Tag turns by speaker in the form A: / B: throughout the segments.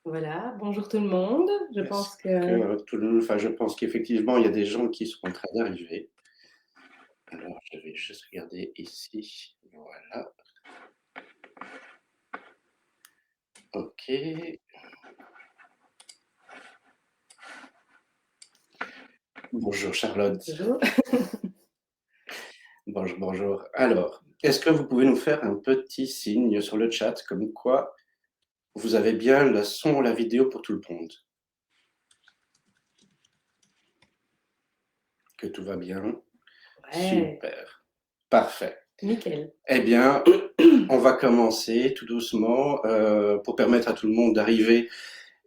A: Voilà, bonjour tout le monde. Je
B: Est-ce
A: pense que
B: que tout le enfin, je pense qu'effectivement, il y a des gens qui sont en train d'arriver. Alors, je vais juste regarder ici. Voilà, OK. Bonjour Charlotte.
A: bonjour.
B: Bonjour, bonjour. Alors, est-ce que vous pouvez nous faire un petit signe sur le chat comme quoi vous avez bien le son, la vidéo pour tout le monde? Que tout va bien?
A: Ouais,
B: Super, parfait.
A: nickel.
B: Eh bien, on va commencer tout doucement, pour permettre à tout le monde d'arriver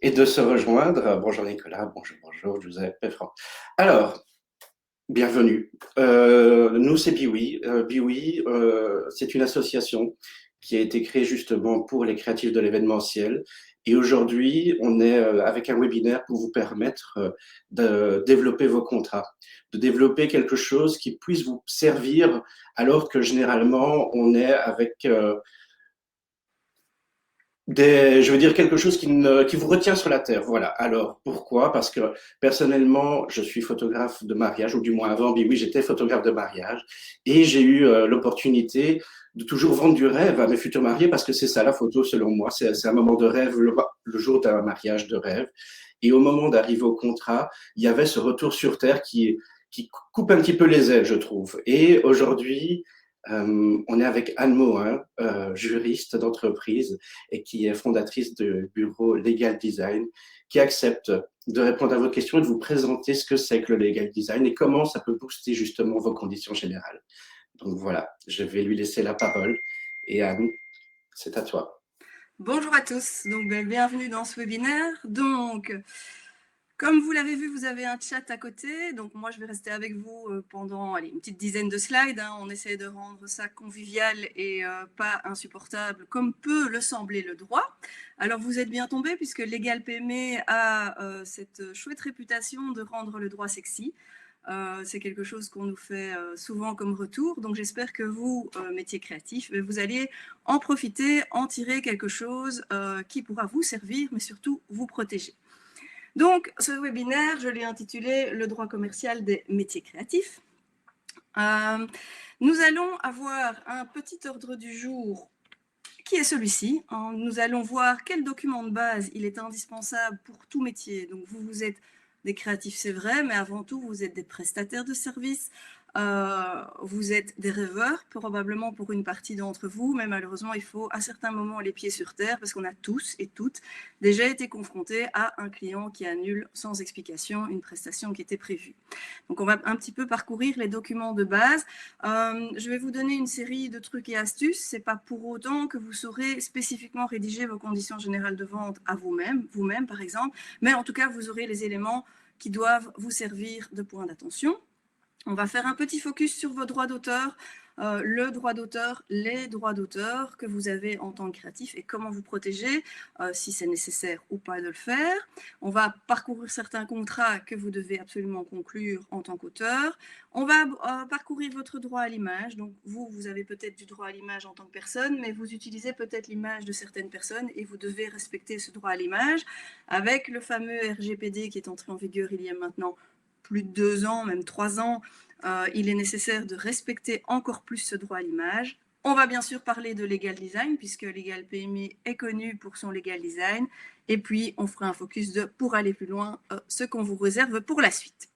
B: et de se rejoindre. Bonjour Nicolas, bonjour, bonjour Joseph et Franck. Alors, bienvenue. Nous, c'est Biwi. Biwi, c'est une association qui a été créée justement pour les créatifs de l'événementiel. Et aujourd'hui, on est avec un webinaire pour vous permettre de développer vos contrats, de développer quelque chose qui puisse vous servir alors que généralement, on est avec je veux dire quelque chose qui vous retient sur la terre. Voilà. Alors, pourquoi? Parce que personnellement, je suis photographe de mariage, ou du moins avant, oui, j'étais photographe de mariage, et j'ai eu l'opportunité de toujours vendre du rêve à mes futurs mariés, parce que c'est ça la photo, selon moi. C'est un moment de rêve, le jour d'un mariage de rêve. Et au moment d'arriver au contrat, il y avait ce retour sur terre qui coupe un petit peu les ailes, je trouve. Et aujourd'hui, on est avec Anne Mohin, juriste d'entreprise et qui est fondatrice du bureau Legal Design, qui accepte de répondre à vos questions et de vous présenter ce que c'est que le Legal Design et comment ça peut booster justement vos conditions générales. Donc voilà, je vais lui laisser la parole. Et Anne, c'est à toi.
C: Bonjour à tous, bienvenue dans ce webinaire. Comme vous l'avez vu, vous avez un chat à côté. Donc moi, je vais rester avec vous pendant une petite dizaine de slides. On essaie de rendre ça convivial et pas insupportable, comme peut le sembler le droit. Alors vous êtes bien tombé puisque Legal PME a cette chouette réputation de rendre le droit sexy. C'est quelque chose qu'on nous fait souvent comme retour. Donc j'espère que vous, métier créatif, vous allez en profiter, en tirer quelque chose qui pourra vous servir, mais surtout vous protéger. Donc ce webinaire, je l'ai intitulé « Le droit commercial des métiers créatifs ». Nous allons avoir un petit ordre du jour qui est celui-ci. Nous allons voir quel document de base il est indispensable pour tout métier. Donc vous êtes des créatifs, c'est vrai, mais avant tout, vous êtes des prestataires de services, vous êtes des rêveurs, probablement pour une partie d'entre vous, mais malheureusement, il faut à certains moments les pieds sur terre, parce qu'on a tous et toutes déjà été confrontés à un client qui annule sans explication une prestation qui était prévue. Donc on va un petit peu parcourir les documents de base. Je vais vous donner une série de trucs et astuces. Ce n'est pas pour autant que vous saurez spécifiquement rédiger vos conditions générales de vente à vous-même par exemple, mais en tout cas, vous aurez les éléments qui doivent vous servir de point d'attention. On va faire un petit focus sur vos droits d'auteur, le droit d'auteur, les droits d'auteur que vous avez en tant que créatif et comment vous protéger, si c'est nécessaire ou pas de le faire. On va parcourir certains contrats que vous devez absolument conclure en tant qu'auteur. On va parcourir votre droit à l'image. Donc vous avez peut-être du droit à l'image en tant que personne, mais vous utilisez peut-être l'image de certaines personnes et vous devez respecter ce droit à l'image avec le fameux RGPD qui est entré en vigueur il y a maintenant plus de 2 ans, même 3 ans, il est nécessaire de respecter encore plus ce droit à l'image. On va bien sûr parler de legal design, puisque Legal PME est connu pour son legal design. Et puis, on fera un focus de, pour aller plus loin, ce qu'on vous réserve pour la suite.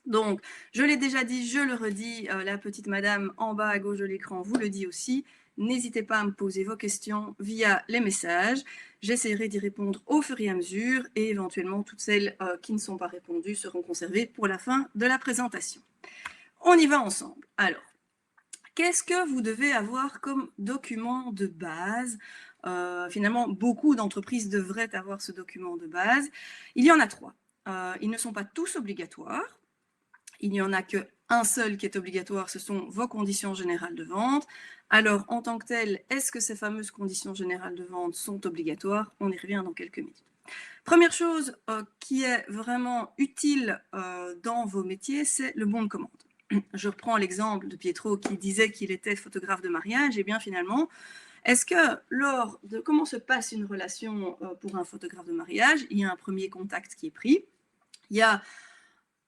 C: Donc, je l'ai déjà dit, je le redis, la petite madame en bas à gauche de l'écran vous le dit aussi. N'hésitez pas à me poser vos questions via les messages. J'essaierai d'y répondre au fur et à mesure et éventuellement toutes celles qui ne sont pas répondues seront conservées pour la fin de la présentation. On y va ensemble. Alors, qu'est-ce que vous devez avoir comme document de base? Finalement, beaucoup d'entreprises devraient avoir ce document de base. Il y en a 3. Ils ne sont pas tous obligatoires. Il n'y en a qu'un seul qui est obligatoire, ce sont vos conditions générales de vente. Alors, en tant que tel, est-ce que ces fameuses conditions générales de vente sont obligatoires? On y revient dans quelques minutes. Première chose qui est vraiment utile dans vos métiers, c'est le bon de commande. Je reprends l'exemple de Pietro qui disait qu'il était photographe de mariage, et bien finalement, Est-ce que lors de comment se passe une relation pour un photographe de mariage, il y a un premier contact qui est pris, il y a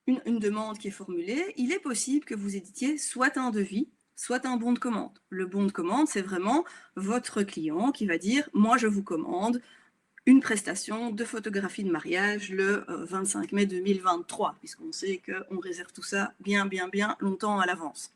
C: une demande qui est formulée, il est possible que vous éditiez soit un devis, soit un bon de commande. Le bon de commande, c'est vraiment votre client qui va dire « moi je vous commande une prestation de photographie de mariage le 25 mai 2023 », puisqu'on sait qu'on réserve tout ça bien longtemps à l'avance.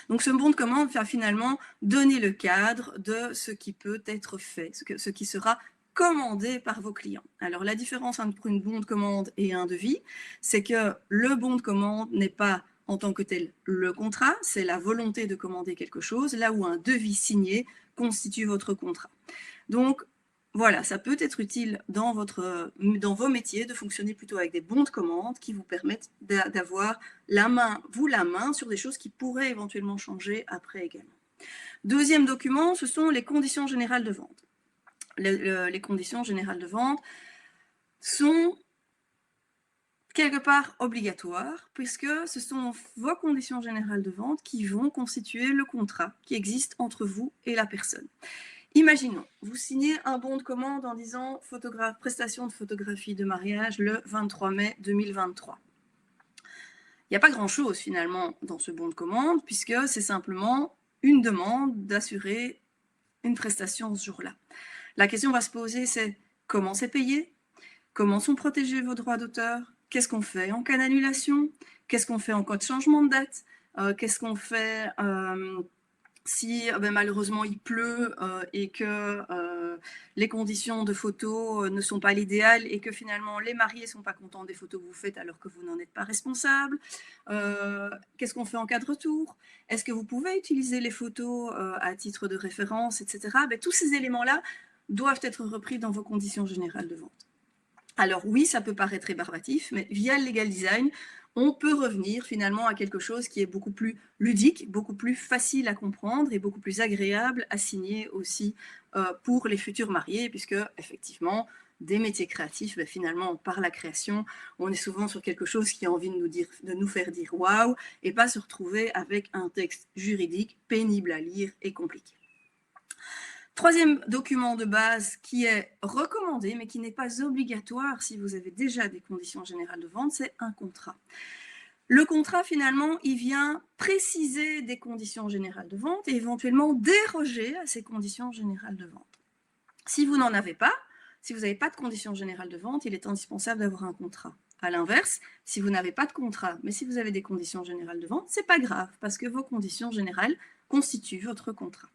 C: Donc ce bon de commande va finalement donner le cadre de ce qui peut être fait, ce qui sera commandé par vos clients. Alors la différence entre une bon de commande et un devis, c'est que le bon de commande n'est pas en tant que tel le contrat, c'est la volonté de commander quelque chose, là où un devis signé constitue votre contrat. Donc voilà, ça peut être utile dans vos métiers de fonctionner plutôt avec des bons de commande qui vous permettent d'avoir la main sur des choses qui pourraient éventuellement changer après également. Deuxième document, ce sont les conditions générales de vente. Les conditions générales de vente sont quelque part obligatoires puisque ce sont vos conditions générales de vente qui vont constituer le contrat qui existe entre vous et la personne. Imaginons, vous signez un bon de commande en disant prestation de photographie de mariage le 23 mai 2023. Il n'y a pas grand-chose finalement dans ce bon de commande puisque c'est simplement une demande d'assurer une prestation ce jour-là. La question va se poser, c'est comment c'est payé? Comment sont protégés vos droits d'auteur? Qu'est-ce qu'on fait en cas d'annulation? Qu'est-ce qu'on fait en cas de changement de date? Qu'est-ce qu'on fait si malheureusement il pleut et que les conditions de photo ne sont pas l'idéal et que finalement les mariés ne sont pas contents des photos que vous faites alors que vous n'en êtes pas responsable. Qu'est-ce qu'on fait en cas de retour? Est-ce que vous pouvez utiliser les photos à titre de référence, etc. Tous ces éléments-là doivent être repris dans vos conditions générales de vente. Alors oui, ça peut paraître rébarbatif, mais via le legal design, on peut revenir finalement à quelque chose qui est beaucoup plus ludique, beaucoup plus facile à comprendre et beaucoup plus agréable à signer aussi pour les futurs mariés, puisque effectivement, des métiers créatifs, finalement, par la création, on est souvent sur quelque chose qui a envie de nous faire dire waouh, et pas se retrouver avec un texte juridique pénible à lire et compliqué. Troisième document de base qui est recommandé, mais qui n'est pas obligatoire si vous avez déjà des conditions générales de vente, c'est un contrat. Le contrat, finalement, il vient préciser des conditions générales de vente et éventuellement déroger à ces conditions générales de vente. Si vous n'en avez pas, si vous n'avez pas de conditions générales de vente, il est indispensable d'avoir un contrat. À l'inverse, si vous n'avez pas de contrat, mais si vous avez des conditions générales de vente, ce n'est pas grave, parce que vos conditions générales constituent votre contrat.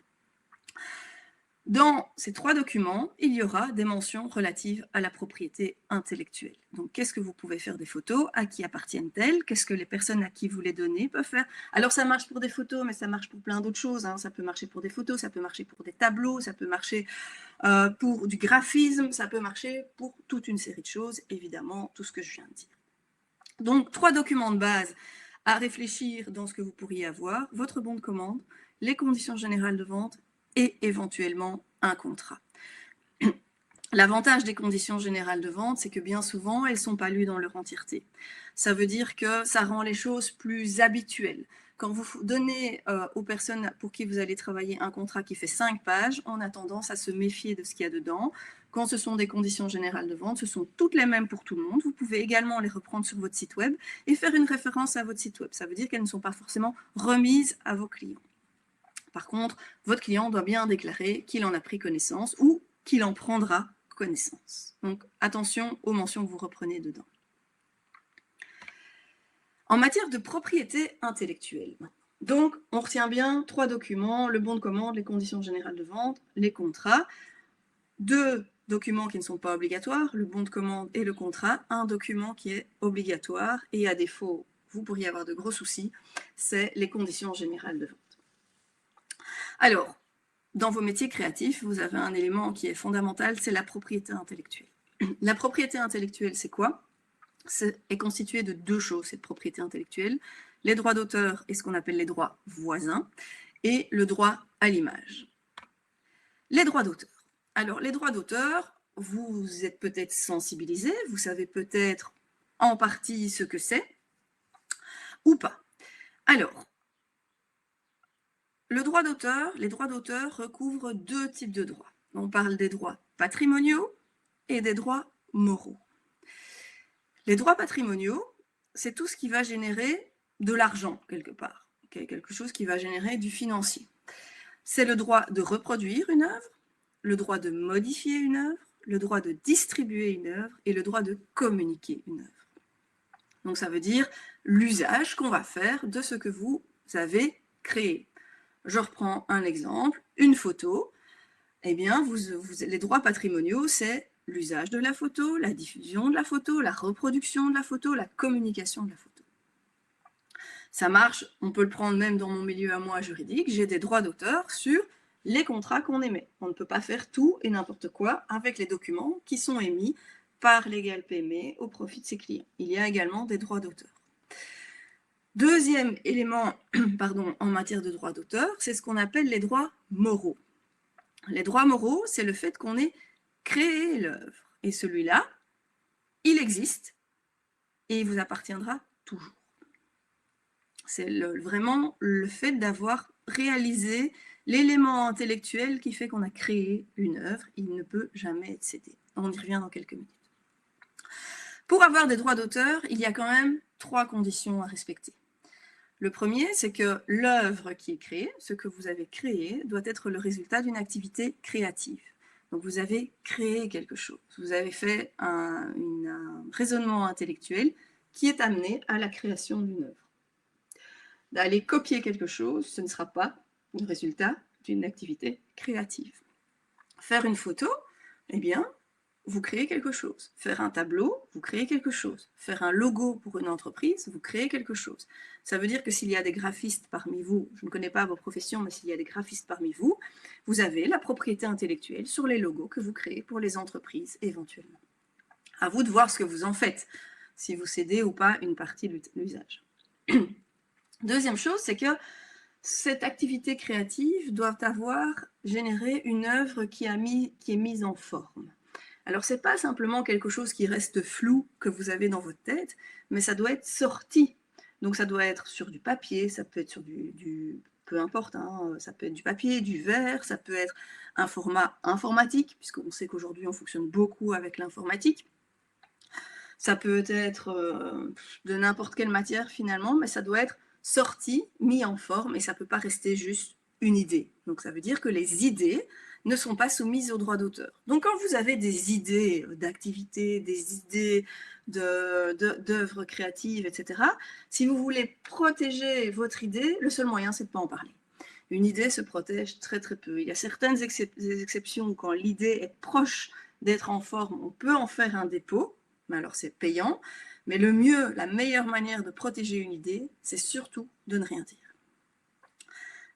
C: Dans ces trois documents, il y aura des mentions relatives à la propriété intellectuelle. Donc, qu'est-ce que vous pouvez faire des photos? À qui appartiennent-elles? Qu'est-ce que les personnes à qui vous les donnez peuvent faire? Alors, ça marche pour des photos, mais ça marche pour plein d'autres choses. Hein. Ça peut marcher pour des photos, ça peut marcher pour des tableaux, ça peut marcher pour du graphisme, ça peut marcher pour toute une série de choses, évidemment, tout ce que je viens de dire. Donc, trois documents de base à réfléchir dans ce que vous pourriez avoir. Votre bon de commande, les conditions générales de vente, et éventuellement un contrat. L'avantage des conditions générales de vente, c'est que bien souvent, elles ne sont pas lues dans leur entièreté. Ça veut dire que ça rend les choses plus habituelles. Quand vous donnez aux personnes pour qui vous allez travailler un contrat qui fait 5 pages, on a tendance à se méfier de ce qu'il y a dedans. Quand ce sont des conditions générales de vente, ce sont toutes les mêmes pour tout le monde. Vous pouvez également les reprendre sur votre site web et faire une référence à votre site web. Ça veut dire qu'elles ne sont pas forcément remises à vos clients. Par contre, votre client doit bien déclarer qu'il en a pris connaissance ou qu'il en prendra connaissance. Donc, attention aux mentions que vous reprenez dedans. En matière de propriété intellectuelle, donc, on retient bien 3 documents, le bon de commande, les conditions générales de vente, les contrats. 2 documents qui ne sont pas obligatoires, le bon de commande et le contrat. Un document qui est obligatoire et à défaut, vous pourriez avoir de gros soucis, c'est les conditions générales de vente. Alors, dans vos métiers créatifs, vous avez un élément qui est fondamental, c'est la propriété intellectuelle. La propriété intellectuelle, c'est quoi? Est constituée de 2 choses, cette propriété intellectuelle. Les droits d'auteur et ce qu'on appelle les droits voisins, et le droit à l'image. Les droits d'auteur. Alors, les droits d'auteur, vous êtes peut-être sensibilisé, vous savez peut-être en partie ce que c'est, ou pas. Alors, les droits d'auteur recouvrent deux types de droits. On parle des droits patrimoniaux et des droits moraux. Les droits patrimoniaux, c'est tout ce qui va générer de l'argent quelque part, quelque chose qui va générer du financier. C'est le droit de reproduire une œuvre, le droit de modifier une œuvre, le droit de distribuer une œuvre et le droit de communiquer une œuvre. Donc ça veut dire l'usage qu'on va faire de ce que vous avez créé. Je reprends un exemple, une photo. Eh bien, les droits patrimoniaux, c'est l'usage de la photo, la diffusion de la photo, la reproduction de la photo, la communication de la photo. Ça marche, on peut le prendre même dans mon milieu à moi juridique, j'ai des droits d'auteur sur les contrats qu'on émet. On ne peut pas faire tout et n'importe quoi avec les documents qui sont émis par Legal PME au profit de ses clients. Il y a également des droits d'auteur. Deuxième élément en matière de droits d'auteur, c'est ce qu'on appelle les droits moraux. Les droits moraux, c'est le fait qu'on ait créé l'œuvre. Et celui-là, il existe et il vous appartiendra toujours. C'est vraiment le fait d'avoir réalisé l'élément intellectuel qui fait qu'on a créé une œuvre. Il ne peut jamais être cédé. On y revient dans quelques minutes. Pour avoir des droits d'auteur, il y a quand même 3 conditions à respecter. Le premier, c'est que l'œuvre qui est créée, ce que vous avez créé, doit être le résultat d'une activité créative. Donc vous avez créé quelque chose, vous avez fait un raisonnement intellectuel qui est amené à la création d'une œuvre. D'aller copier quelque chose, ce ne sera pas le résultat d'une activité créative. Faire une photo, eh bien, vous créez quelque chose. Faire un tableau, vous créez quelque chose. Faire un logo pour une entreprise, vous créez quelque chose. Ça veut dire que s'il y a des graphistes parmi vous, je ne connais pas vos professions, mais s'il y a des graphistes parmi vous, vous avez la propriété intellectuelle sur les logos que vous créez pour les entreprises éventuellement. À vous de voir ce que vous en faites, si vous cédez ou pas une partie de l'usage. Deuxième chose, c'est que cette activité créative doit avoir généré une œuvre qui est mise en forme. Alors, ce n'est pas simplement quelque chose qui reste flou que vous avez dans votre tête, mais ça doit être sorti. Donc, ça doit être sur du papier, ça peut être sur peu importe, hein, ça peut être du papier, du verre, ça peut être un format informatique, puisqu'on sait qu'aujourd'hui, on fonctionne beaucoup avec l'informatique. Ça peut être de n'importe quelle matière, finalement, mais ça doit être sorti, mis en forme, et ça ne peut pas rester juste une idée. Donc, ça veut dire que les idées ne sont pas soumises aux droits d'auteur. Donc, quand vous avez des idées d'activités, des idées d'œuvres créatives, etc., si vous voulez protéger votre idée, le seul moyen, c'est de ne pas en parler. Une idée se protège très, très peu. Il y a certaines exceptions où quand l'idée est proche d'être en forme, on peut en faire un dépôt, mais alors c'est payant. Mais le mieux, la meilleure manière de protéger une idée, c'est surtout de ne rien dire.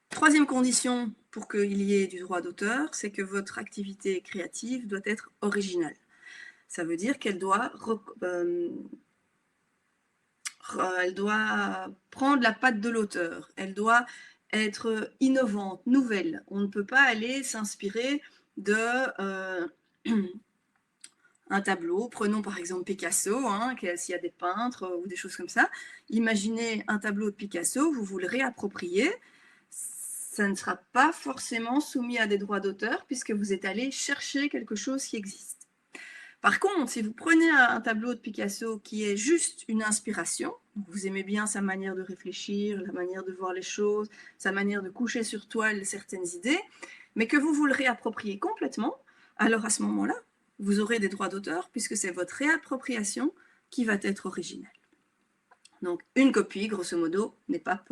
C: Troisième condition pour qu'il y ait du droit d'auteur, c'est que votre activité créative doit être originale. Ça veut dire qu'elle doit prendre la patte de l'auteur, elle doit être innovante, nouvelle. On ne peut pas aller s'inspirer de un tableau. Prenons par exemple Picasso, hein, s'il y a des peintres ou des choses comme ça. Imaginez un tableau de Picasso, vous le réappropriez. Ça ne sera pas forcément soumis à des droits d'auteur puisque vous êtes allé chercher quelque chose qui existe. Par contre, si vous prenez un tableau de Picasso qui est juste une inspiration, vous aimez bien sa manière de réfléchir, la manière de voir les choses, sa manière de coucher sur toile certaines idées, mais que vous le réappropriez complètement, alors à ce moment-là, vous aurez des droits d'auteur puisque c'est votre réappropriation qui va être originale. Donc, une copie, grosso modo, n'est pas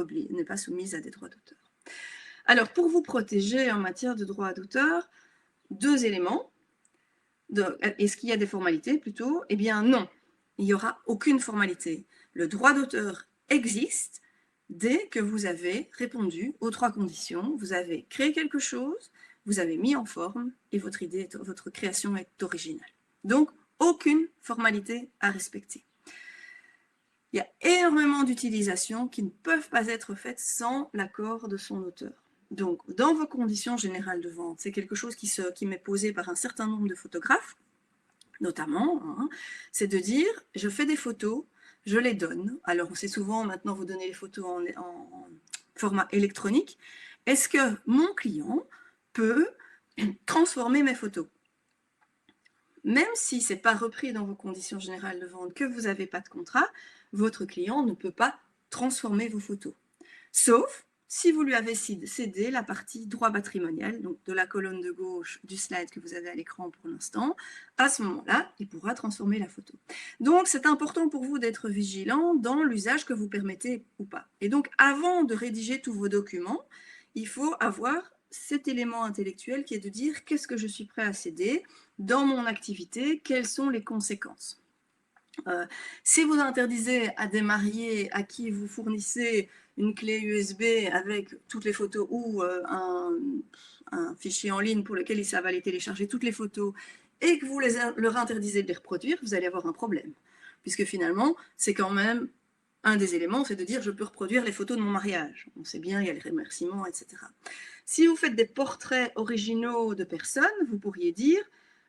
C: soumise à des droits d'auteur. Alors, pour vous protéger en matière de droit d'auteur, 2 éléments. Est-ce qu'il y a des formalités plutôt? Eh bien non, il n'y aura aucune formalité. Le droit d'auteur existe dès que vous avez répondu aux 3 conditions. Vous avez créé quelque chose, vous avez mis en forme et votre création est originale. Donc, aucune formalité à respecter. Il y a énormément d'utilisations qui ne peuvent pas être faites sans l'accord de son auteur. Donc, dans vos conditions générales de vente, c'est quelque chose qui m'est posé par un certain nombre de photographes, notamment, hein, c'est de dire, je fais des photos, je les donne. Alors, c'est souvent, maintenant, vous donnez les photos en format électronique, est-ce que mon client peut transformer mes photos? Même si ce n'est pas repris dans vos conditions générales de vente, que vous n'avez pas de contrat, votre client ne peut pas transformer vos photos. Sauf si vous lui avez cédé la partie droit patrimonial, donc de la colonne de gauche du slide que vous avez à l'écran pour l'instant, à ce moment-là, il pourra transformer la photo. Donc, c'est important pour vous d'être vigilant dans l'usage que vous permettez ou pas. Et donc, avant de rédiger tous vos documents, il faut avoir cet élément intellectuel qui est de dire qu'est-ce que je suis prêt à céder dans mon activité, quelles sont les conséquences. Si vous interdisez à des mariés à qui vous fournissez une clé USB avec toutes les photos ou un fichier en ligne pour lequel ils savent aller télécharger toutes les photos et que vous leur interdisez de les reproduire, vous allez avoir un problème. Puisque finalement, c'est quand même un des éléments, c'est de dire je peux reproduire les photos de mon mariage. On sait bien, il y a les remerciements, etc. Si vous faites des portraits originaux de personnes, vous pourriez dire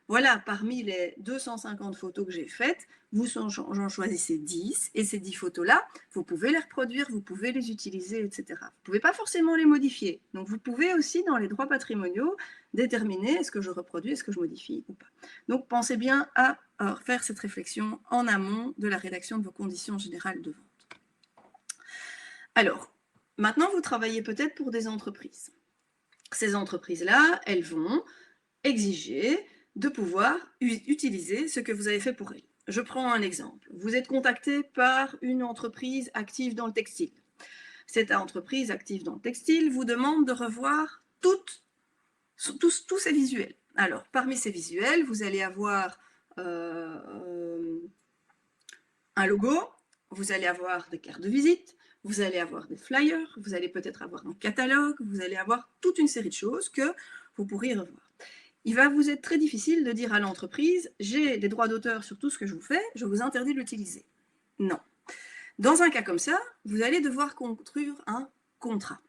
C: voilà, parmi les 250 photos que j'ai faites, vous en choisissez 10, et ces 10 photos-là, vous pouvez les reproduire, vous pouvez les utiliser, etc. Vous ne pouvez pas forcément les modifier. Donc, vous pouvez aussi, dans les droits patrimoniaux, déterminer est-ce que je reproduis, est-ce que je modifie ou pas. Donc, pensez bien à faire cette réflexion en amont de la rédaction de vos conditions générales de vente. Alors, maintenant, vous travaillez peut-être pour des entreprises. Ces entreprises-là, elles vont exiger de pouvoir utiliser ce que vous avez fait pour elles. Je prends un exemple. Vous êtes contacté par une entreprise active dans le textile. Cette entreprise active dans le textile vous demande de revoir tous ces visuels. Alors, parmi ces visuels, vous allez avoir un logo, vous allez avoir des cartes de visite, vous allez avoir des flyers, vous allez peut-être avoir un catalogue, vous allez avoir toute une série de choses que vous pourriez revoir. Il va vous être très difficile de dire à l'entreprise « j'ai des droits d'auteur sur tout ce que je vous fais, je vous interdis de l'utiliser ». Non. Dans un cas comme ça, vous allez devoir construire un contrat.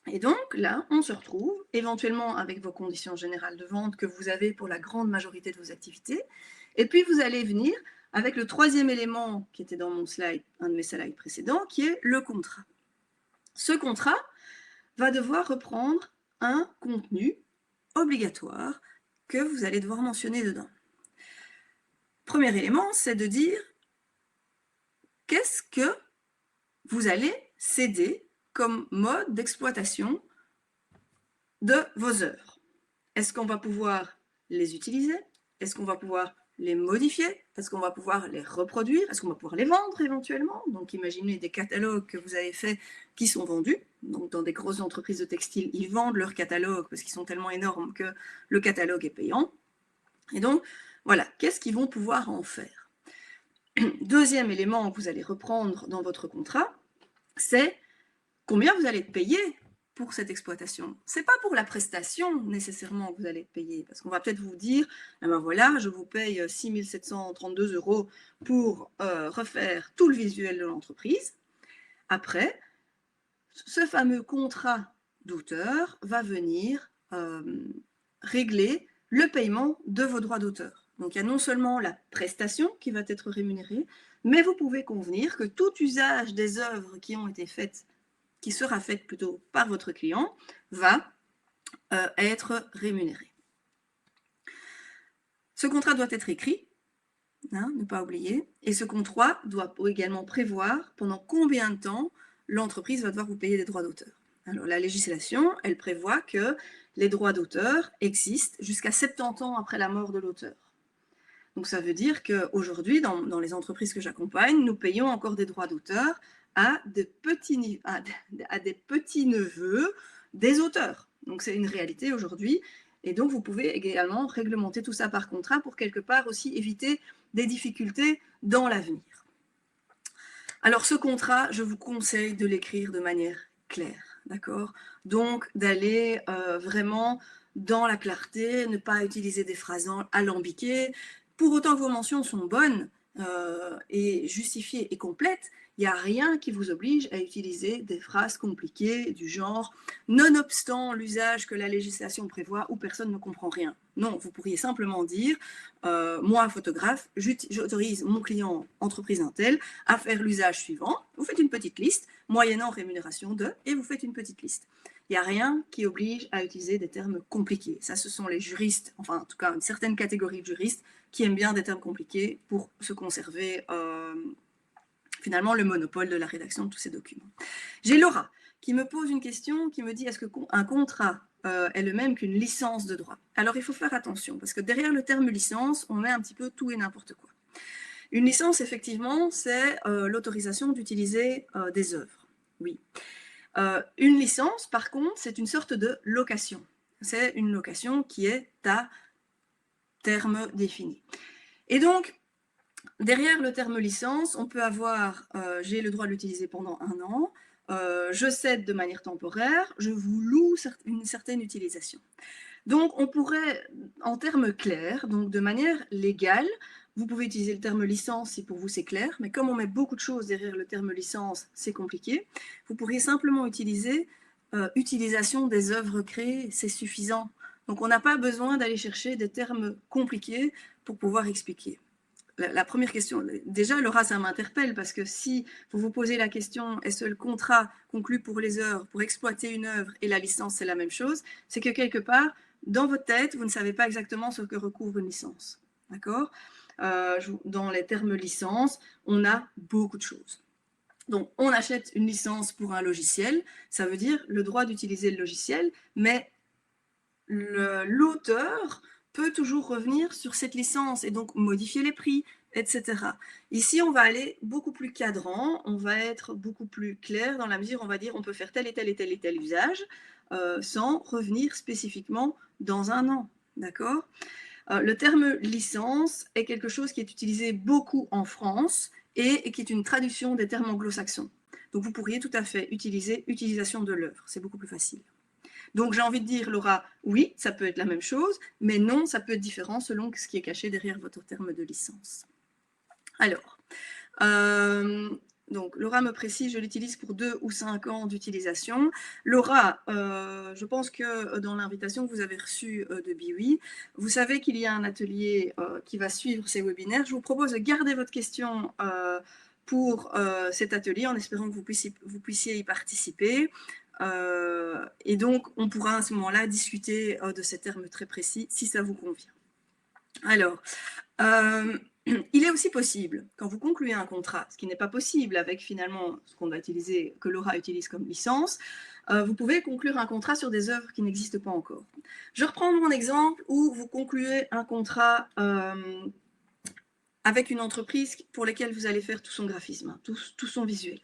C: Et donc là, on se retrouve éventuellement avec vos conditions générales de vente que vous avez pour la grande majorité de vos activités. Et puis vous allez venir avec le troisième élément qui était dans mon slide, un de mes slides précédents, qui est le contrat. Ce contrat va devoir reprendre un contenu obligatoire que vous allez devoir mentionner dedans. Premier élément, c'est de dire qu'est-ce que vous allez céder comme mode d'exploitation de vos œuvres. Est-ce qu'on va pouvoir les utiliser? Est-ce qu'on va pouvoir les modifier? Est-ce qu'on va pouvoir les reproduire? Est-ce qu'on va pouvoir les vendre éventuellement? Donc imaginez des catalogues que vous avez faits qui sont vendus. Donc dans des grosses entreprises de textile, ils vendent leurs catalogues parce qu'ils sont tellement énormes que le catalogue est payant. Et donc voilà, qu'est-ce qu'ils vont pouvoir en faire? Deuxième élément que vous allez reprendre dans votre contrat, c'est combien vous allez payer pour cette exploitation. Ce n'est pas pour la prestation nécessairement que vous allez payer, parce qu'on va peut-être vous dire, eh ben voilà, je vous paye 6 732 € pour refaire tout le visuel de l'entreprise. Après, ce fameux contrat d'auteur va venir régler le paiement de vos droits d'auteur. Donc il y a non seulement la prestation qui va être rémunérée, mais vous pouvez convenir que tout usage des œuvres qui ont été faites, qui sera faite plutôt par votre client, va être rémunéré. Ce contrat doit être écrit, hein, ne pas oublier, et ce contrat doit également prévoir pendant combien de temps l'entreprise va devoir vous payer des droits d'auteur. Alors la législation, elle prévoit que les droits d'auteur existent jusqu'à 70 ans après la mort de l'auteur. Donc ça veut dire qu'aujourd'hui, dans les entreprises que j'accompagne, nous payons encore des droits d'auteur à des petits-neveux des auteurs. Donc c'est une réalité aujourd'hui. Et donc vous pouvez également réglementer tout ça par contrat pour quelque part aussi éviter des difficultés dans l'avenir. Alors ce contrat, je vous conseille de l'écrire de manière claire, d'accord? Donc d'aller vraiment dans la clarté, ne pas utiliser des phrases alambiquées. Pour autant que vos mentions sont bonnes et justifiées et complètes, il n'y a rien qui vous oblige à utiliser des phrases compliquées du genre « nonobstant l'usage que la législation prévoit où personne ne comprend rien ». Non, vous pourriez simplement dire « moi, photographe, j'autorise mon client, entreprise Intel, à faire l'usage suivant ». Vous faites une petite liste, moyennant rémunération de, et vous faites une petite liste. Il n'y a rien qui oblige à utiliser des termes compliqués. Ça, ce sont les juristes, enfin en tout cas une certaine catégorie de juristes, qui aiment bien des termes compliqués pour se conserver finalement le monopole de la rédaction de tous ces documents. J'ai Laura qui me pose une question, qui me dit est-ce qu'un contrat est le même qu'une licence de droit? Alors il faut faire attention, parce que derrière le terme licence, on met un petit peu tout et n'importe quoi. Une licence, effectivement, c'est l'autorisation d'utiliser des œuvres. Oui. Une licence, par contre, c'est une sorte de location. C'est une location qui est à terme défini. Et donc, derrière le terme licence, on peut avoir j'ai le droit de l'utiliser pendant 1 an, je cède de manière temporaire, je vous loue une certaine utilisation. Donc, on pourrait, en termes clairs, donc de manière légale, vous pouvez utiliser le terme licence si pour vous c'est clair, mais comme on met beaucoup de choses derrière le terme licence, c'est compliqué. Vous pourriez simplement utiliser utilisation des œuvres créées, c'est suffisant. Donc, on n'a pas besoin d'aller chercher des termes compliqués pour pouvoir expliquer. La première question, déjà Laura, ça m'interpelle parce que si vous vous posez la question est-ce que le contrat conclu pour les œuvres, pour exploiter une œuvre et la licence c'est la même chose, c'est que quelque part, dans votre tête, vous ne savez pas exactement ce que recouvre une licence. D'accord ? Dans les termes licence, on a beaucoup de choses. Donc, on achète une licence pour un logiciel, ça veut dire le droit d'utiliser le logiciel, mais l'auteur peut toujours revenir sur cette licence et donc modifier les prix, etc. Ici, on va aller beaucoup plus cadrant, on va être beaucoup plus clair dans la mesure où on va dire on peut faire tel et tel et tel et tel usage sans revenir spécifiquement dans 1 an. D'accord ? Le terme licence est quelque chose qui est utilisé beaucoup en France et qui est une traduction des termes anglo-saxons. Donc, vous pourriez tout à fait utiliser utilisation de l'œuvre. C'est beaucoup plus facile. Donc, j'ai envie de dire, Laura, oui, ça peut être la même chose, mais non, ça peut être différent selon ce qui est caché derrière votre terme de licence. Alors, donc Laura me précise, je l'utilise pour 2 ou 5 ans d'utilisation. Laura, je pense que dans l'invitation que vous avez reçue de Biwi, vous savez qu'il y a un atelier qui va suivre ces webinaires. Je vous propose de garder votre question pour cet atelier en espérant que vous puissiez y participer. Et donc, on pourra à ce moment-là discuter de ces termes très précis si ça vous convient. Alors, il est aussi possible, quand vous concluez un contrat, ce qui n'est pas possible avec finalement ce qu'on va utiliser, que Laura utilise comme licence, vous pouvez conclure un contrat sur des œuvres qui n'existent pas encore. Je reprends mon exemple où vous concluez un contrat avec une entreprise pour laquelle vous allez faire tout son graphisme, tout son visuel.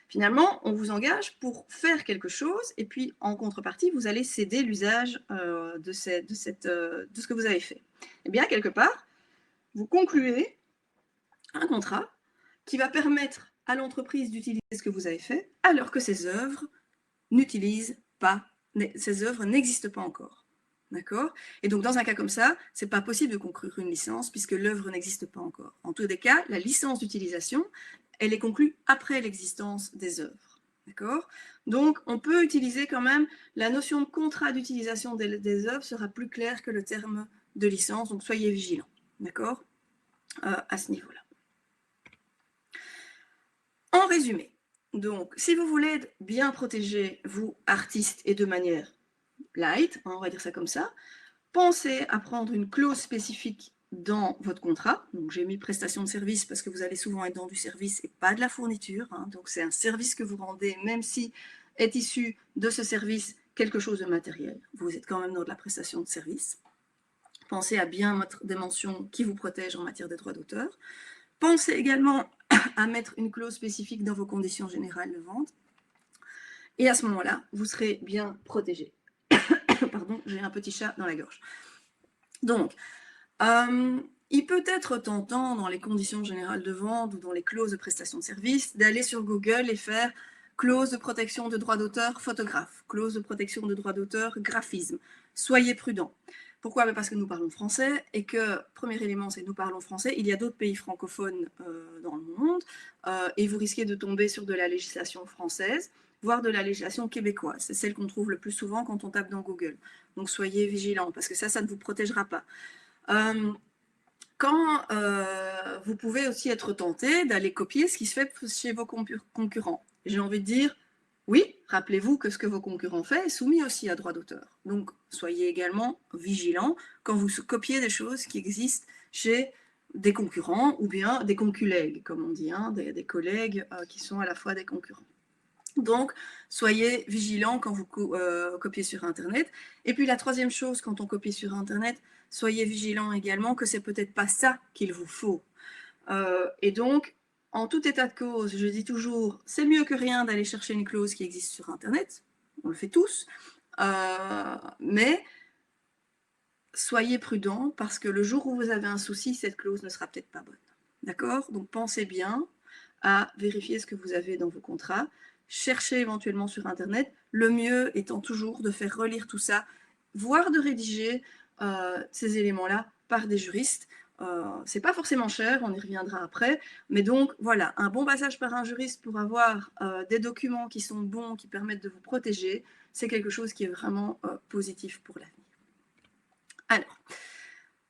C: Finalement, on vous engage pour faire quelque chose et puis en contrepartie, vous allez céder l'usage de ce que vous avez fait. Eh bien, quelque part, vous concluez un contrat qui va permettre à l'entreprise d'utiliser ce que vous avez fait alors que ces œuvres n'utilisent pas, ces œuvres n'existent pas encore. D'accord ? Et donc, dans un cas comme ça, ce n'est pas possible de conclure une licence puisque l'œuvre n'existe pas encore. En tous les cas, la licence d'utilisation, elle est conclue après l'existence des œuvres. D'accord ? Donc, on peut utiliser quand même la notion de contrat d'utilisation des œuvres sera plus claire que le terme de licence, donc soyez vigilants. D'accord ? À ce niveau-là. En résumé, donc, si vous voulez être bien protégé, vous, artistes, et de manière light, on va dire ça comme ça, pensez à prendre une clause spécifique dans votre contrat. Donc, j'ai mis prestation de service parce que vous allez souvent être dans du service et pas de la fourniture. Hein. Donc, c'est un service que vous rendez, même si est issu de ce service quelque chose de matériel. Vous êtes quand même dans de la prestation de service. Pensez à bien mettre des mentions qui vous protègent en matière de droits d'auteur. Pensez également à mettre une clause spécifique dans vos conditions générales de vente. Et à ce moment-là, vous serez bien protégé. Pardon, j'ai un petit chat dans la gorge. Donc, il peut être tentant dans les conditions générales de vente ou dans les clauses de prestation de service d'aller sur Google et faire clause de protection de droits d'auteur photographe, clause de protection de droits d'auteur graphisme. Soyez prudents. Pourquoi ? Parce que nous parlons français et que, premier élément, c'est que nous parlons français. Il y a d'autres pays francophones dans le monde et vous risquez de tomber sur de la législation française, voire de la législation québécoise. C'est celle qu'on trouve le plus souvent quand on tape dans Google. Donc, soyez vigilants parce que ça ne vous protégera pas. Vous pouvez aussi être tenté d'aller copier ce qui se fait chez vos concurrents. J'ai envie de dire, Oui, rappelez-vous que ce que vos concurrents font est soumis aussi à droit d'auteur. Donc, soyez également vigilants quand vous copiez des choses qui existent chez des concurrents ou bien des conculègues, comme on dit, hein, des collègues qui sont à la fois des concurrents. Donc, soyez vigilants quand vous copiez sur Internet. Et puis, la troisième chose, quand on copie sur Internet, soyez vigilants également que c'est peut-être pas ça qu'il vous faut. Et donc, en tout état de cause, je dis toujours, c'est mieux que rien d'aller chercher une clause qui existe sur Internet. On le fait tous. Mais soyez prudents parce que le jour où vous avez un souci, cette clause ne sera peut-être pas bonne. D'accord? Donc, pensez bien à vérifier ce que vous avez dans vos contrats. Cherchez éventuellement sur Internet. Le mieux étant toujours de faire relire tout ça, voire de rédiger ces éléments-là par des juristes. C'est pas forcément cher, on y reviendra après, mais donc voilà, un bon passage par un juriste pour avoir des documents qui sont bons, qui permettent de vous protéger, c'est quelque chose qui est vraiment positif pour l'avenir. Alors,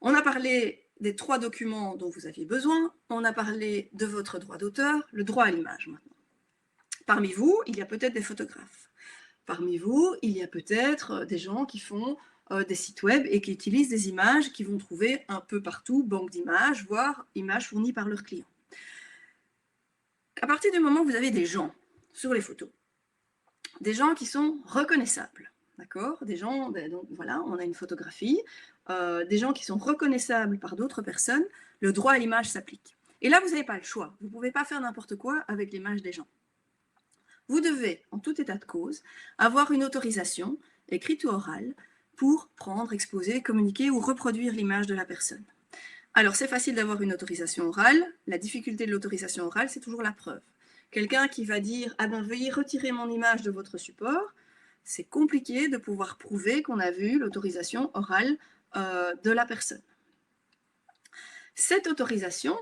C: on a parlé des 3 documents dont vous aviez besoin, on a parlé de votre droit d'auteur, le droit à l'image maintenant. Parmi vous, il y a peut-être des photographes. Parmi vous, il y a peut-être des gens qui font des sites web et qui utilisent des images qu'ils vont trouver un peu partout, banque d'images, voire images fournies par leurs clients. À partir du moment où vous avez des gens sur les photos, des gens qui sont reconnaissables, d'accord? Des gens, donc voilà, on a une photographie, des gens qui sont reconnaissables par d'autres personnes, le droit à l'image s'applique. Et là, vous n'avez pas le choix. Vous ne pouvez pas faire n'importe quoi avec l'image des gens. Vous devez, en tout état de cause, avoir une autorisation, écrite ou orale, pour prendre, exposer, communiquer ou reproduire l'image de la personne. Alors, c'est facile d'avoir une autorisation orale. La difficulté de l'autorisation orale, c'est toujours la preuve. Quelqu'un qui va dire « Ah ben, veuillez retirer mon image de votre support », c'est compliqué de pouvoir prouver qu'on a vu l'autorisation orale de la personne. Cette autorisation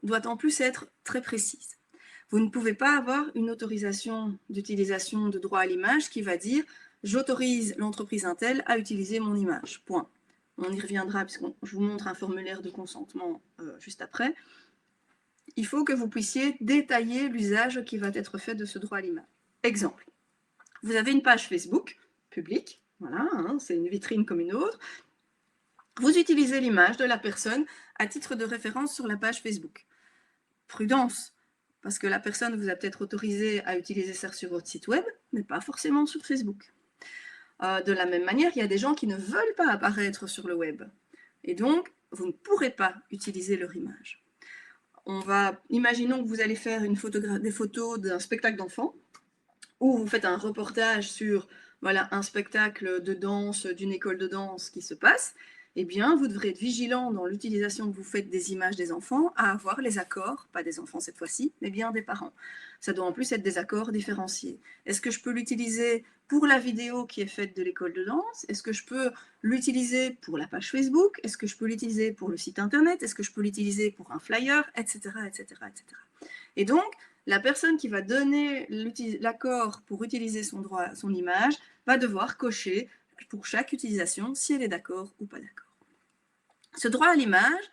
C: doit en plus être très précise. Vous ne pouvez pas avoir une autorisation d'utilisation de droit à l'image qui va dire « J'autorise l'entreprise Intel à utiliser mon image ». Point. On y reviendra puisque je vous montre un formulaire de consentement juste après. Il faut que vous puissiez détailler l'usage qui va être fait de ce droit à l'image. Exemple, vous avez une page Facebook publique, voilà, hein, c'est une vitrine comme une autre. Vous utilisez l'image de la personne à titre de référence sur la page Facebook. Prudence, parce que la personne vous a peut-être autorisé à utiliser ça sur votre site web, mais pas forcément sur Facebook. De la même manière, il y a des gens qui ne veulent pas apparaître sur le web. Et donc, vous ne pourrez pas utiliser leur image. Imaginons que vous allez faire des photos d'un spectacle d'enfants, ou vous faites un reportage sur voilà, un spectacle de danse, d'une école de danse qui se passe, eh bien, vous devrez être vigilant dans l'utilisation que vous faites des images des enfants à avoir les accords, pas des enfants cette fois-ci, mais bien des parents. Ça doit en plus être des accords différenciés. Est-ce que je peux l'utiliser pour la vidéo qui est faite de l'école de danse? Est-ce que je peux l'utiliser pour la page Facebook? Est-ce que je peux l'utiliser pour le site internet? Est-ce que je peux l'utiliser pour un flyer? Etc., etc., etc. Et donc, la personne qui va donner l'accord pour utiliser son image va devoir cocher pour chaque utilisation si elle est d'accord ou pas d'accord. Ce droit à l'image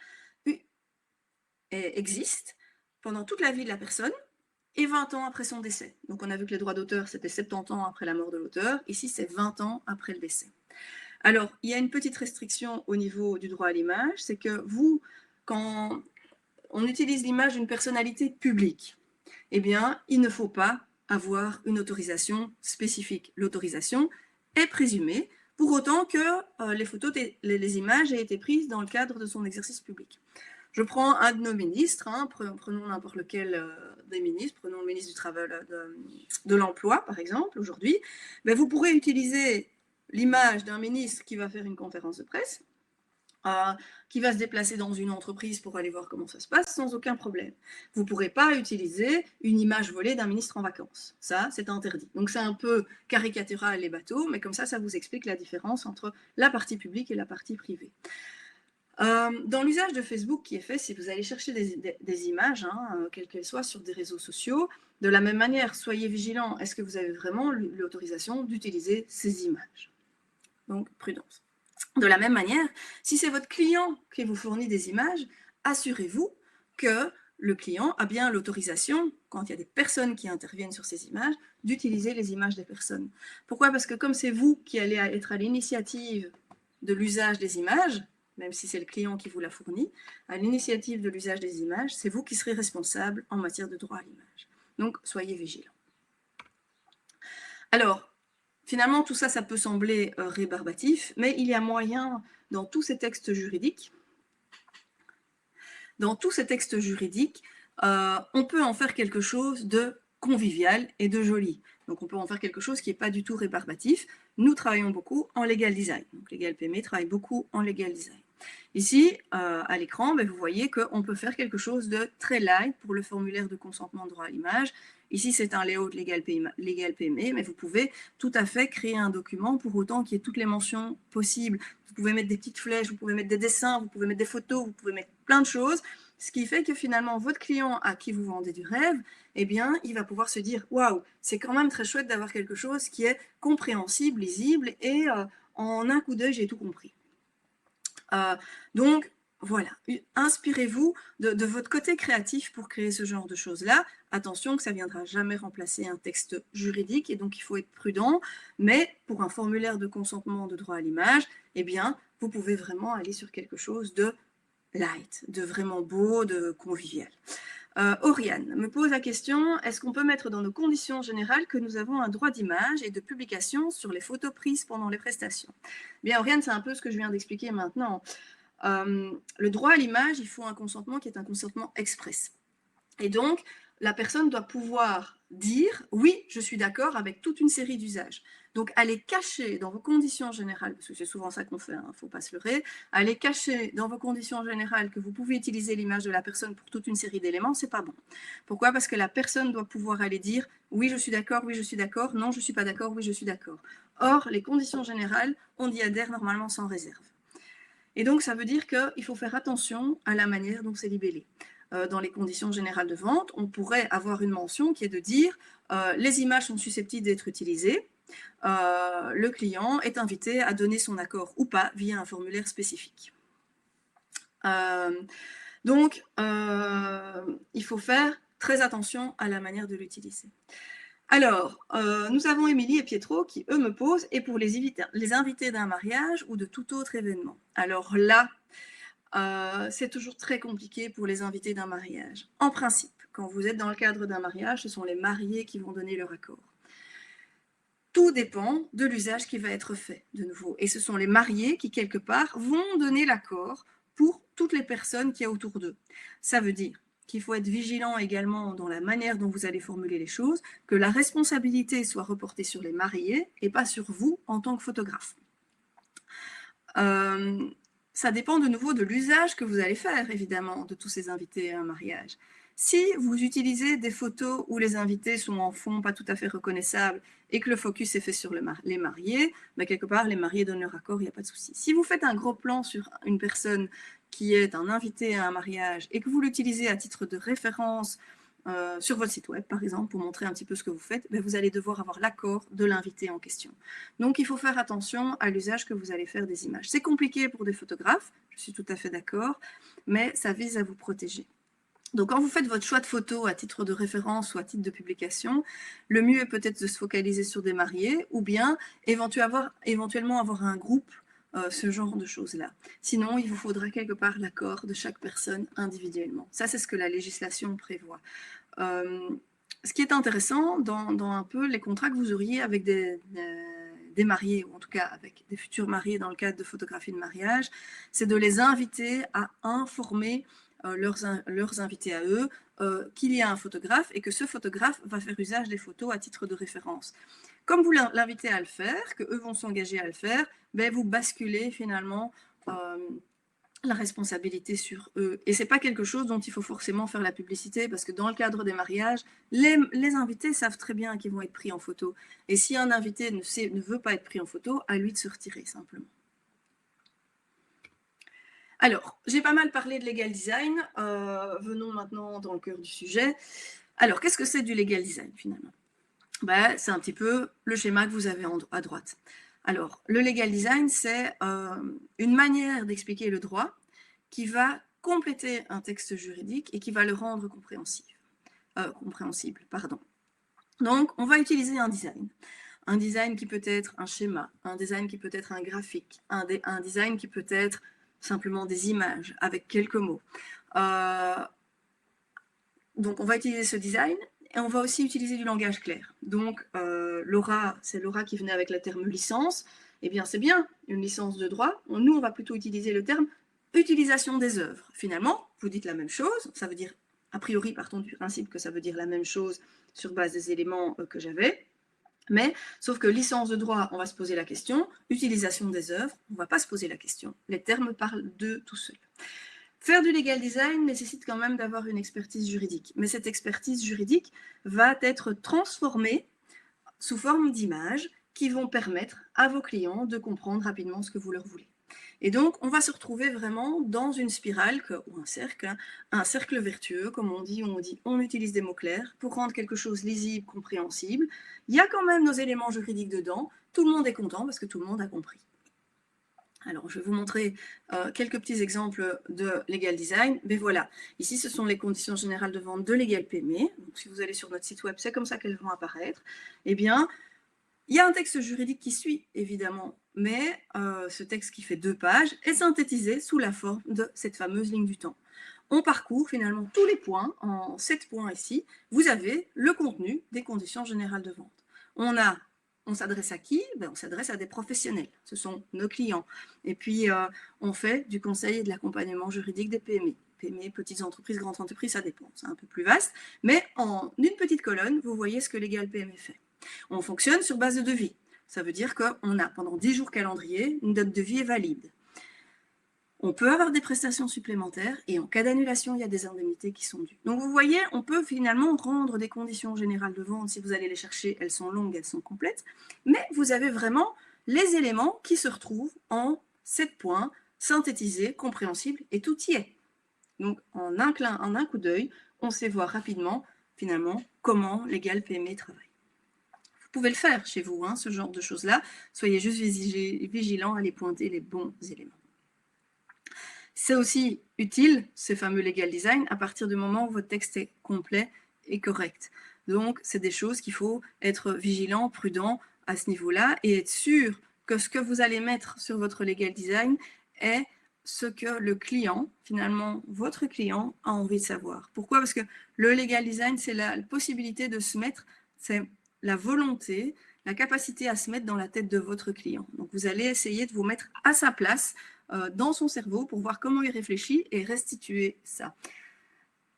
C: existe pendant toute la vie de la personne et 20 ans après son décès. Donc on a vu que les droits d'auteur, c'était 70 ans après la mort de l'auteur. Ici, c'est 20 ans après le décès. Alors, il y a une petite restriction au niveau du droit à l'image, c'est que vous, quand on utilise l'image d'une personnalité publique, eh bien, il ne faut pas avoir une autorisation spécifique. L'autorisation est présumée, pour autant que les images aient été prises dans le cadre de son exercice public. Je prends un de nos ministres, hein, prenons n'importe lequel des ministres, prenons le ministre du Travail, de l'Emploi, par exemple, aujourd'hui. Ben, vous pourrez utiliser l'image d'un ministre qui va faire une conférence de presse, qui va se déplacer dans une entreprise pour aller voir comment ça se passe sans aucun problème. Vous ne pourrez pas utiliser une image volée d'un ministre en vacances. Ça, c'est interdit. Donc c'est un peu caricatural les bateaux, mais comme ça vous explique la différence entre la partie publique et la partie privée. Dans l'usage de Facebook qui est fait, si vous allez chercher des images, hein, quelles qu'elles soient, sur des réseaux sociaux, de la même manière, soyez vigilants. Est-ce que vous avez vraiment l'autorisation d'utiliser ces images? Donc, prudence. De la même manière, si c'est votre client qui vous fournit des images, assurez-vous que le client a bien l'autorisation, quand il y a des personnes qui interviennent sur ces images, d'utiliser les images des personnes. Pourquoi? Parce que comme c'est vous qui allez être à l'initiative de l'usage des images, même si c'est le client qui vous la fournit, à l'initiative de l'usage des images, c'est vous qui serez responsable en matière de droit à l'image. Donc, soyez vigilants. Alors, finalement, tout ça, ça peut sembler rébarbatif, mais il y a moyen, dans tous ces textes juridiques, on peut en faire quelque chose de convivial et de joli. Donc, on peut en faire quelque chose qui n'est pas du tout rébarbatif. Nous travaillons beaucoup en legal design. Donc, Legal PME travaille beaucoup en legal design. Ici, à l'écran, vous voyez qu'on peut faire quelque chose de très light pour le formulaire de consentement de droit à l'image. Ici, c'est un layout Legal PME, mais vous pouvez tout à fait créer un document pour autant qu'il y ait toutes les mentions possibles. Vous pouvez mettre des petites flèches, vous pouvez mettre des dessins, vous pouvez mettre des photos, vous pouvez mettre plein de choses, ce qui fait que finalement, votre client à qui vous vendez du rêve, eh bien, il va pouvoir se dire « Waouh, c'est quand même très chouette d'avoir quelque chose qui est compréhensible, lisible, et en un coup d'œil, j'ai tout compris. » Donc, voilà, inspirez-vous de votre côté créatif pour créer ce genre de choses-là. Attention que ça ne viendra jamais remplacer un texte juridique, et donc il faut être prudent. Mais pour un formulaire de consentement de droit à l'image, eh bien, vous pouvez vraiment aller sur quelque chose de light, de vraiment beau, de convivial. Oriane me pose la question, est-ce qu'on peut mettre dans nos conditions générales que nous avons un droit d'image et de publication sur les photos prises pendant les prestations? Bien, Oriane, c'est un peu ce que je viens d'expliquer maintenant. Le droit à l'image, il faut un consentement qui est un consentement express. Et donc, la personne doit pouvoir dire « oui, je suis d'accord » avec toute une série d'usages. Donc, allez cacher dans vos conditions générales, parce que c'est souvent ça qu'on fait, il ne faut pas se leurrer, allez cacher dans vos conditions générales que vous pouvez utiliser l'image de la personne pour toute une série d'éléments, c'est pas bon. Pourquoi? Parce que la personne doit pouvoir aller dire « oui, je suis d'accord, non, je ne suis pas d'accord, oui, je suis d'accord ». Or, les conditions générales, on y adhère normalement sans réserve. Et donc, ça veut dire qu'il faut faire attention à la manière dont c'est libellé. Dans les conditions générales de vente, on pourrait avoir une mention qui est de dire les images sont susceptibles d'être utilisées, le client est invité à donner son accord ou pas via un formulaire spécifique. Donc, il faut faire très attention à la manière de l'utiliser. Alors, nous avons Émilie et Pietro qui, eux, me posent « et pour les invités d'un mariage ou de tout autre événement ?» Alors là, c'est toujours très compliqué pour les invités d'un mariage. En principe, quand vous êtes dans le cadre d'un mariage, ce sont les mariés qui vont donner leur accord. Tout dépend de l'usage qui va être fait, de nouveau. Et ce sont les mariés qui, quelque part, vont donner l'accord pour toutes les personnes qu'il y a autour d'eux. Ça veut dire qu'il faut être vigilant également dans la manière dont vous allez formuler les choses, que la responsabilité soit reportée sur les mariés et pas sur vous en tant que photographe. Ça dépend de nouveau de l'usage que vous allez faire, évidemment, de tous ces invités à un mariage. Si vous utilisez des photos où les invités sont en fond, pas tout à fait reconnaissables, et que le focus est fait sur les mariés, quelque part, les mariés donnent leur accord, il n'y a pas de souci. Si vous faites un gros plan sur une personne qui est un invité à un mariage et que vous l'utilisez à titre de référence sur votre site web, par exemple, pour montrer un petit peu ce que vous faites, vous allez devoir avoir l'accord de l'invité en question. Donc, il faut faire attention à l'usage que vous allez faire des images. C'est compliqué pour des photographes, je suis tout à fait d'accord, mais ça vise à vous protéger. Donc, quand vous faites votre choix de photos à titre de référence ou à titre de publication, le mieux est peut-être de se focaliser sur des mariés ou bien éventuellement avoir un groupe, ce genre de choses-là. Sinon, il vous faudra quelque part l'accord de chaque personne individuellement. Ça, c'est ce que la législation prévoit. Ce qui est intéressant dans un peu les contrats que vous auriez avec des mariés, ou en tout cas avec des futurs mariés dans le cadre de photographie de mariage, c'est de les inviter à informer leurs invités à eux, qu'il y a un photographe et que ce photographe va faire usage des photos à titre de référence. Comme vous l'invitez à le faire, qu'eux vont s'engager à le faire, vous basculez finalement la responsabilité sur eux. Et ce n'est pas quelque chose dont il faut forcément faire la publicité, parce que dans le cadre des mariages, les invités savent très bien qu'ils vont être pris en photo. Et si un invité ne veut pas être pris en photo, à lui de se retirer simplement. Alors, j'ai pas mal parlé de legal design, venons maintenant dans le cœur du sujet. Alors, qu'est-ce que c'est du legal design finalement? C'est un petit peu le schéma que vous avez à droite. Alors, le legal design, c'est une manière d'expliquer le droit qui va compléter un texte juridique et qui va le rendre compréhensible. Donc, on va utiliser un design. Un design qui peut être un schéma, un design qui peut être un graphique, un design qui peut être simplement des images avec quelques mots. Donc, on va utiliser ce design et on va aussi utiliser du langage clair. Donc, Laura, c'est Laura qui venait avec le terme licence. Eh bien, c'est bien, une licence de droit. Nous, on va plutôt utiliser le terme utilisation des œuvres. Finalement, vous dites la même chose, ça veut dire, a priori, partons du principe que ça veut dire la même chose sur base des éléments que j'avais. Mais, sauf que licence de droit, on va se poser la question. Utilisation des œuvres, on ne va pas se poser la question. Les termes parlent d'eux tout seuls. Faire du legal design nécessite quand même d'avoir une expertise juridique. Mais cette expertise juridique va être transformée sous forme d'images qui vont permettre à vos clients de comprendre rapidement ce que vous leur voulez. Et donc, on va se retrouver vraiment dans une spirale ou un cercle vertueux, comme on dit, on utilise des mots clairs pour rendre quelque chose lisible, compréhensible. Il y a quand même nos éléments juridiques dedans. Tout le monde est content parce que tout le monde a compris. Alors, je vais vous montrer quelques petits exemples de legal design. Mais voilà, ici, ce sont les conditions générales de vente de Legal PME. Donc, si vous allez sur notre site web, c'est comme ça qu'elles vont apparaître. Eh bien, il y a un texte juridique qui suit, évidemment, mais ce texte qui fait 2 pages est synthétisé sous la forme de cette fameuse ligne du temps. On parcourt finalement tous les points, en 7 points ici. Vous avez le contenu des conditions générales de vente. On s'adresse à qui? On s'adresse à des professionnels, ce sont nos clients. Et puis, on fait du conseil et de l'accompagnement juridique des PME. PME, petites entreprises, grandes entreprises, ça dépend, c'est un peu plus vaste. Mais en une petite colonne, vous voyez ce que Legal PME fait. On fonctionne sur base de devis. Ça veut dire qu'on a pendant 10 jours calendrier, une date de devis est valide. On peut avoir des prestations supplémentaires et en cas d'annulation, il y a des indemnités qui sont dues. Donc vous voyez, on peut finalement rendre des conditions générales de vente. Si vous allez les chercher, elles sont longues, elles sont complètes. Mais vous avez vraiment les éléments qui se retrouvent en 7 points, synthétisés, compréhensibles, et tout y est. Donc en un coup d'œil, on sait voir rapidement finalement comment Legal PME travaille. Vous pouvez le faire chez vous, ce genre de choses-là. Soyez juste vigilants à les pointer les bons éléments. C'est aussi utile, ces fameux legal design, à partir du moment où votre texte est complet et correct. Donc, c'est des choses qu'il faut être vigilant, prudent à ce niveau-là et être sûr que ce que vous allez mettre sur votre legal design est ce que le client, finalement, votre client a envie de savoir. Pourquoi? Parce que le legal design, c'est la possibilité de se mettre, c'est la volonté, la capacité à se mettre dans la tête de votre client. Donc, vous allez essayer de vous mettre à sa place dans son cerveau pour voir comment il réfléchit et restituer ça.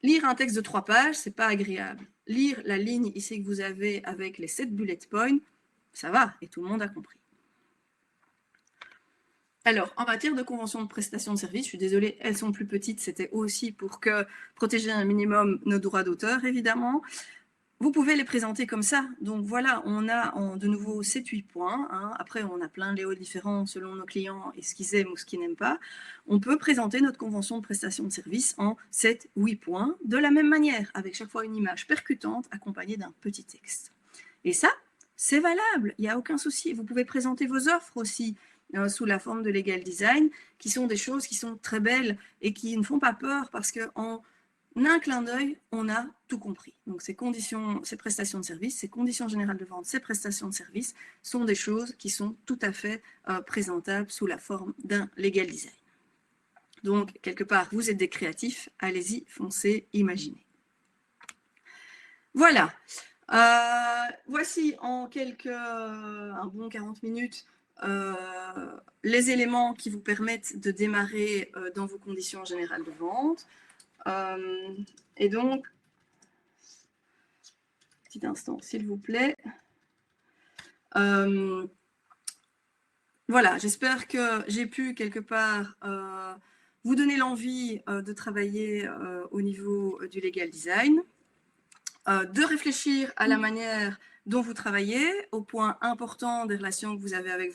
C: Lire un texte de 3 pages, c'est pas agréable. Lire la ligne ici que vous avez avec les 7 bullet points, ça va et tout le monde a compris. Alors, en matière de convention de prestation de service, je suis désolée, elles sont plus petites, c'était aussi pour protéger un minimum nos droits d'auteur, évidemment. Vous pouvez les présenter comme ça. Donc voilà, on a de nouveau 7-8 points. Après, on a plein de différents selon nos clients et ce qu'ils aiment ou ce qu'ils n'aiment pas. On peut présenter notre convention de prestation de service en 7-8 points, de la même manière, avec chaque fois une image percutante accompagnée d'un petit texte. Et ça, c'est valable, il n'y a aucun souci. Vous pouvez présenter vos offres aussi sous la forme de legal design, qui sont des choses qui sont très belles et qui ne font pas peur parce qu'en un clin d'œil, on a tout compris. Donc ces prestations de service, ces conditions générales de vente, ces prestations de service sont des choses qui sont tout à fait présentables sous la forme d'un legal design. Donc quelque part, vous êtes des créatifs, allez-y, foncez, imaginez. Voilà. Voici en un bon 40 minutes les éléments qui vous permettent de démarrer dans vos conditions générales de vente. Et donc, petit instant, s'il vous plaît. Voilà, j'espère que j'ai pu quelque part vous donner l'envie de travailler au niveau du legal design, de réfléchir à la manière dont vous travaillez, aux points importants des relations que vous avez avec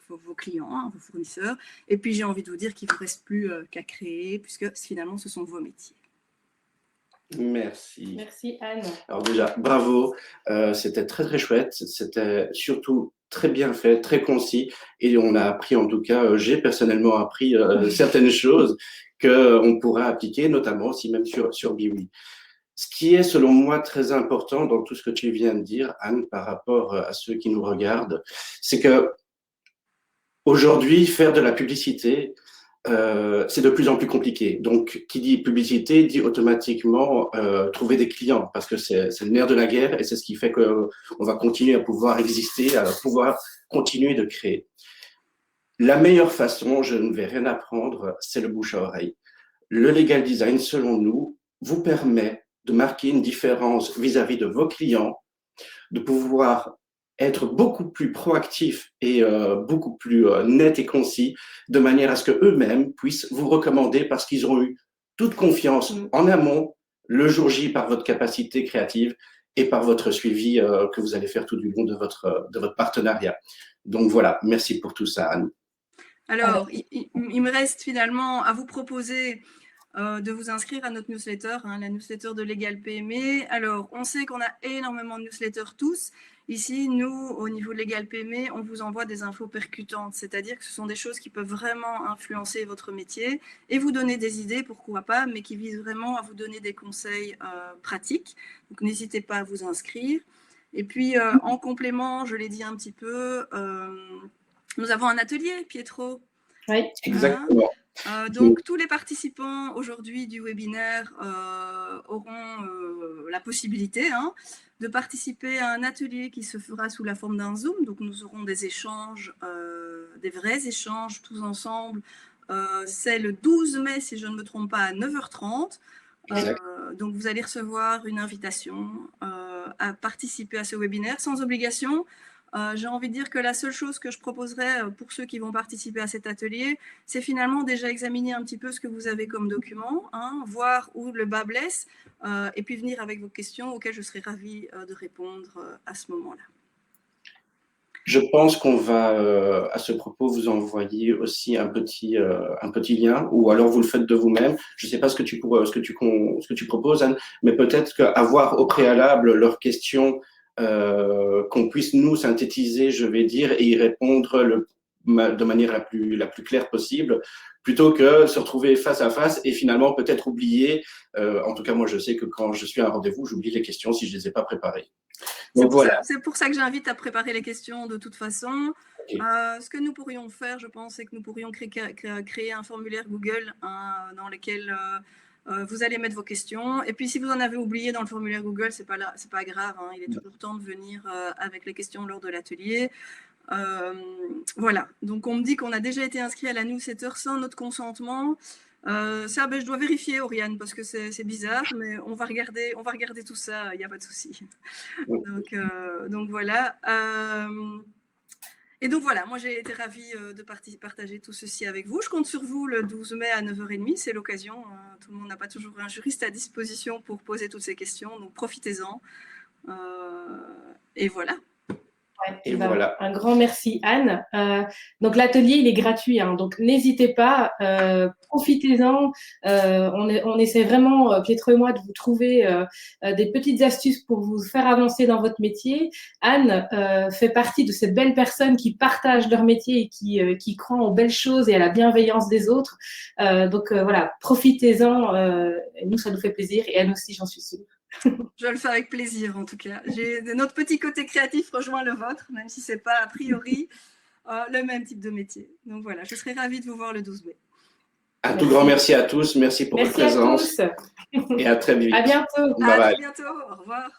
C: vos clients, vos fournisseurs. Et puis, j'ai envie de vous dire qu'il ne vous reste plus qu'à créer, puisque finalement, ce sont vos métiers.
B: Merci.
A: Merci Anne.
B: Alors déjà, bravo, c'était très très chouette, c'était surtout très bien fait, très concis, et on a appris en tout cas, j'ai personnellement appris certaines choses qu'on pourra appliquer, notamment aussi même sur Biwi. Ce qui est, selon moi, très important dans tout ce que tu viens de dire, Anne, par rapport à ceux qui nous regardent, c'est que aujourd'hui, faire de la publicité, c'est de plus en plus compliqué. Donc, qui dit publicité dit automatiquement trouver des clients, parce que c'est le nerf de la guerre et c'est ce qui fait qu'on va continuer à pouvoir exister, à pouvoir continuer de créer. La meilleure façon, je ne vais rien apprendre, c'est le bouche à oreille. Le legal design, selon nous, vous permet de marquer une différence vis-à-vis de vos clients, de pouvoir être beaucoup plus proactif et beaucoup plus net et concis, de manière à ce qu'eux-mêmes puissent vous recommander parce qu'ils ont eu toute confiance en amont, le jour J, par votre capacité créative et par votre suivi que vous allez faire tout du long de votre partenariat. Donc voilà, merci pour tout ça, Anne.
C: Alors, il me reste finalement à vous proposer de vous inscrire à notre newsletter, la newsletter de Legal PME. Alors, on sait qu'on a énormément de newsletters tous. Ici, nous, au niveau de Legal PME, on vous envoie des infos percutantes, c'est-à-dire que ce sont des choses qui peuvent vraiment influencer votre métier et vous donner des idées, pourquoi pas, mais qui visent vraiment à vous donner des conseils pratiques. Donc, n'hésitez pas à vous inscrire. Et puis, en complément, je l'ai dit un petit peu, nous avons un atelier, Pietro.
A: Oui,
B: exactement.
C: Donc, tous les participants aujourd'hui du webinaire auront la possibilité de participer à un atelier qui se fera sous la forme d'un Zoom. Donc, nous aurons des échanges, des vrais échanges tous ensemble. C'est le 12 mai, si je ne me trompe pas, à 9h30. Donc, vous allez recevoir une invitation à participer à ce webinaire sans obligation. J'ai envie de dire que la seule chose que je proposerais pour ceux qui vont participer à cet atelier, c'est finalement déjà examiner un petit peu ce que vous avez comme document, voir où le bas blesse, et puis venir avec vos questions auxquelles je serai ravie de répondre à ce moment-là.
B: Je pense qu'on va, à ce propos, vous envoyer aussi un petit lien, ou alors vous le faites de vous-même. Je ne sais pas ce que tu proposes, Anne, mais peut-être qu'avoir au préalable leurs questions, qu'on puisse nous synthétiser, je vais dire, et y répondre de manière la plus claire possible, plutôt que se retrouver face à face et finalement peut-être oublier. En tout cas, moi, je sais que quand je suis à un rendez-vous, j'oublie les questions si je ne les ai pas préparées. Donc voilà.
C: C'est pour ça que j'invite à préparer les questions de toute façon.
B: Okay.
C: Ce que nous pourrions faire, je pense, c'est que nous pourrions créer un formulaire Google dans lequel vous allez mettre vos questions. Et puis, si vous en avez oublié dans le formulaire Google, c'est pas grave. Il est toujours temps de venir avec les questions lors de l'atelier. Voilà. Donc, on me dit qu'on a déjà été inscrit à la newsletter sans notre consentement. Ça, je dois vérifier, Oriane, parce que c'est bizarre, mais on va regarder tout ça, il n'y a pas de souci. Donc voilà. Et donc voilà, moi j'ai été ravie de partager tout ceci avec vous. Je compte sur vous le 12 mai à 9h30, c'est l'occasion. Tout le monde n'a pas toujours un juriste à disposition pour poser toutes ces questions, donc profitez-en. Et voilà.
A: Ouais, et voilà. Un grand merci, Anne. Donc, l'atelier, il est gratuit, donc n'hésitez pas, profitez-en. On essaie vraiment, Pietro et moi, de vous trouver des petites astuces pour vous faire avancer dans votre métier. Anne fait partie de ces belles personnes qui partagent leur métier et qui croient aux belles choses et à la bienveillance des autres. Donc, voilà, profitez-en. Nous, ça nous fait plaisir et Anne aussi, j'en suis sûre.
C: Je le fais avec plaisir, en tout cas. Notre petit côté créatif rejoint le vôtre, même si ce n'est pas a priori le même type de métier. Donc voilà, je serai ravie de vous voir le 12 mai.
B: Un tout grand merci à tous. Merci pour votre présence.
A: À tous.
B: Et à très vite.
A: À bientôt.
C: À bientôt. Au revoir.